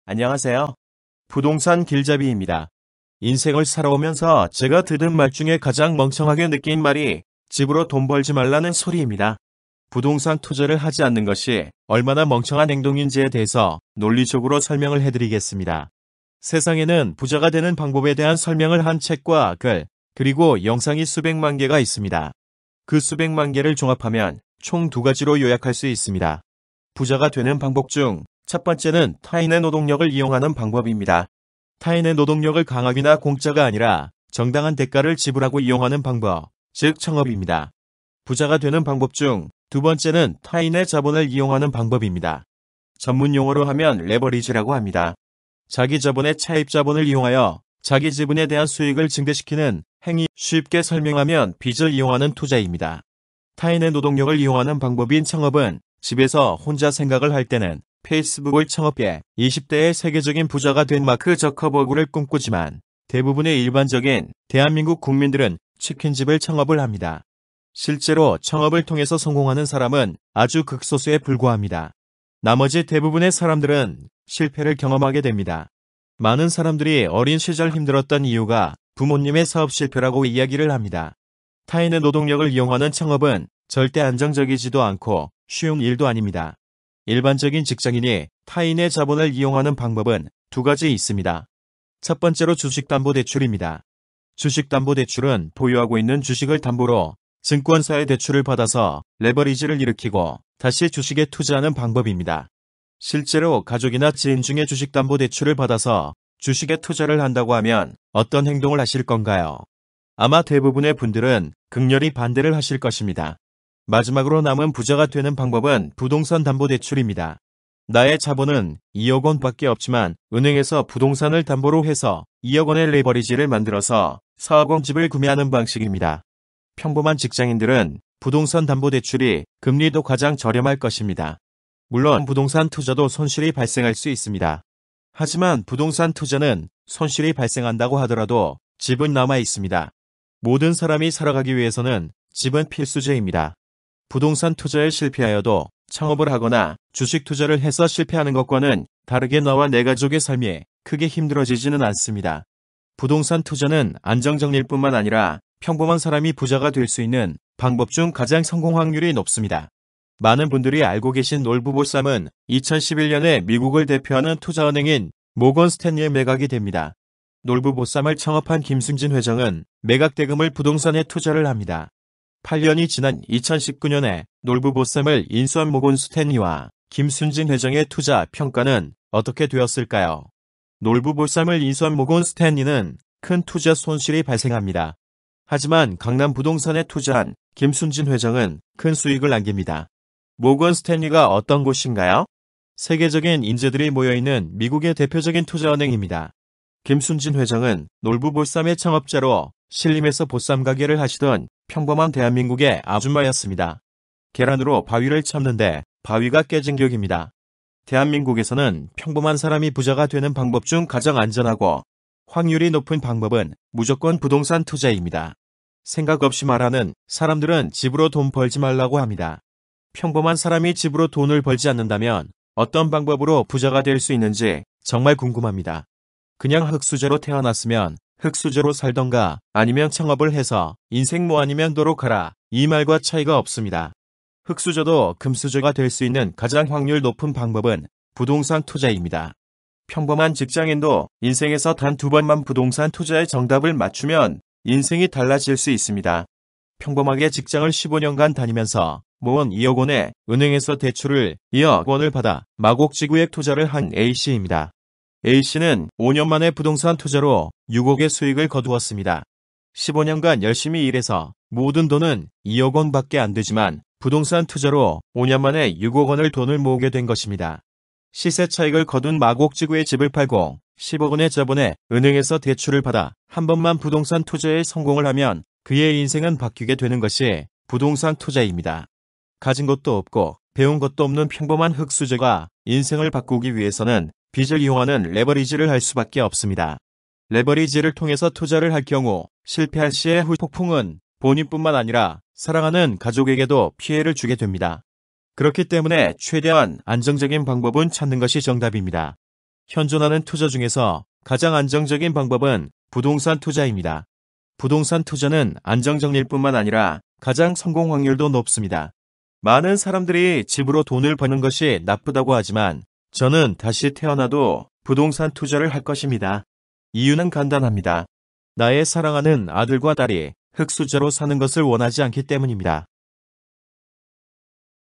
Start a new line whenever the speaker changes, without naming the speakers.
안녕하세요. 부동산 길잡이입니다. 인생을 살아오면서 제가 들은 말 중에 가장 멍청하게 느낀 말이 집으로 돈 벌지 말라는 소리입니다. 부동산 투자를 하지 않는 것이 얼마나 멍청한 행동인지에 대해서 논리적으로 설명을 해드리겠습니다. 세상에는 부자가 되는 방법에 대한 설명을 한 책과 글, 그리고 영상이 수백만 개가 있습니다. 그 수백만 개를 종합하면 총 두 가지로 요약할 수 있습니다. 부자가 되는 방법 중 첫 번째는 타인의 노동력을 이용하는 방법입니다. 타인의 노동력을 강압이나 공짜가 아니라 정당한 대가를 지불하고 이용하는 방법, 즉 청업입니다. 부자가 되는 방법 중 두 번째는 타인의 자본을 이용하는 방법입니다. 전문 용어로 하면 레버리지라고 합니다. 자기 자본의 차입 자본을 이용하여 자기 지분에 대한 수익을 증대시키는 행위, 쉽게 설명하면 빚을 이용하는 투자입니다. 타인의 노동력을 이용하는 방법인 청업은 집에서 혼자 생각을 할 때는 페이스북을 청업해 20대의 세계적인 부자가 된 마크 저커버그를 꿈꾸지만 대부분의 일반적인 대한민국 국민들은 치킨집을 청업을 합니다. 실제로 청업을 통해서 성공하는 사람은 아주 극소수에 불과합니다. 나머지 대부분의 사람들은 실패를 경험하게 됩니다. 많은 사람들이 어린 시절 힘들었던 이유가 부모님의 사업 실패라고 이야기를 합니다. 타인의 노동력을 이용하는 청업은 절대 안정적이지도 않고 쉬운 일도 아닙니다. 일반적인 직장인이 타인의 자본을 이용하는 방법은 두 가지 있습니다. 첫 번째로 주식담보대출입니다. 주식담보대출은 보유하고 있는 주식을 담보로 증권사의 대출을 받아서 레버리지를 일으키고 다시 주식에 투자하는 방법입니다. 실제로 가족이나 지인 중에 주식담보대출을 받아서 주식에 투자를 한다고 하면 어떤 행동을 하실 건가요? 아마 대부분의 분들은 극렬히 반대를 하실 것입니다. 마지막으로 남은 부자가 되는 방법은 부동산 담보대출입니다. 나의 자본은 2억 원밖에 없지만 은행에서 부동산을 담보로 해서 2억 원의 레버리지를 만들어서 4억 원 집을 구매하는 방식입니다. 평범한 직장인들은 부동산 담보대출이 금리도 가장 저렴할 것입니다. 물론 부동산 투자도 손실이 발생할 수 있습니다. 하지만 부동산 투자는 손실이 발생한다고 하더라도 집은 남아 있습니다. 모든 사람이 살아가기 위해서는 집은 필수제입니다. 부동산 투자에 실패하여도 창업을 하거나 주식 투자를 해서 실패하는 것과는 다르게 나와 내 가족의 삶이 크게 힘들어지지는 않습니다. 부동산 투자는 안정적일 뿐만 아니라 평범한 사람이 부자가 될 수 있는 방법 중 가장 성공 확률이 높습니다. 많은 분들이 알고 계신 놀부보쌈은 2011년에 미국을 대표하는 투자은행인 모건 스탠리에 매각이 됩니다. 놀부보쌈을 창업한 김순진 회장은 매각 대금을 부동산에 투자를 합니다. 8년이 지난 2019년에 놀부보쌈을 인수한 모건 스탠리와 김순진 회장의 투자 평가는 어떻게 되었을까요? 놀부보쌈을 인수한 모건 스탠리는 큰 투자 손실이 발생합니다. 하지만 강남 부동산에 투자한 김순진 회장은 큰 수익을 남깁니다. 모건 스탠리가 어떤 곳인가요? 세계적인 인재들이 모여있는 미국의 대표적인 투자은행입니다. 김순진 회장은 놀부보쌈의 창업자로 신림에서 보쌈 가게를 하시던 평범한 대한민국의 아줌마였습니다. 계란으로 바위를 쳤는데 바위가 깨진 격입니다. 대한민국에서는 평범한 사람이 부자가 되는 방법 중 가장 안전하고 확률이 높은 방법은 무조건 부동산 투자입니다. 생각 없이 말하는 사람들은 집으로 돈 벌지 말라고 합니다. 평범한 사람이 집으로 돈을 벌지 않는다면 어떤 방법으로 부자가 될 수 있는지 정말 궁금합니다. 그냥 흙수저로 태어났으면 흙수저로 살던가 아니면 창업을 해서 인생 뭐 아니면 도로 가라 이 말과 차이가 없습니다. 흙수저도 금수저가 될 수 있는 가장 확률 높은 방법은 부동산 투자입니다. 평범한 직장인도 인생에서 단 2번만 부동산 투자의 정답을 맞추면 인생이 달라질 수 있습니다. 평범하게 직장을 15년간 다니면서 모은 2억 원의 은행에서 대출을 2억 원을 받아 마곡지구에 투자를 한 A씨입니다. A씨는 5년 만에 부동산 투자로 6억의 수익을 거두었습니다. 15년간 열심히 일해서 모든 돈은 2억 원밖에 안 되지만 부동산 투자로 5년 만에 6억 원을 돈을 모으게 된 것입니다. 시세 차익을 거둔 마곡지구의 집을 팔고 10억 원의 자본에 은행에서 대출을 받아 한 번만 부동산 투자에 성공을 하면 그의 인생은 바뀌게 되는 것이 부동산 투자입니다. 가진 것도 없고 배운 것도 없는 평범한 흙수저가 인생을 바꾸기 위해서는 빚을 이용하는 레버리지를 할 수밖에 없습니다. 레버리지를 통해서 투자를 할 경우 실패할 시의 후폭풍은 본인뿐만 아니라 사랑하는 가족에게도 피해를 주게 됩니다. 그렇기 때문에 최대한 안정적인 방법은 찾는 것이 정답입니다. 현존하는 투자 중에서 가장 안정적인 방법은 부동산 투자입니다. 부동산 투자는 안정적일 뿐만 아니라 가장 성공 확률도 높습니다. 많은 사람들이 집으로 돈을 버는 것이 나쁘다고 하지만 저는 다시 태어나도 부동산 투자를 할 것입니다. 이유는 간단합니다. 나의 사랑하는 아들과 딸이 흙수저로 사는 것을 원하지 않기 때문입니다.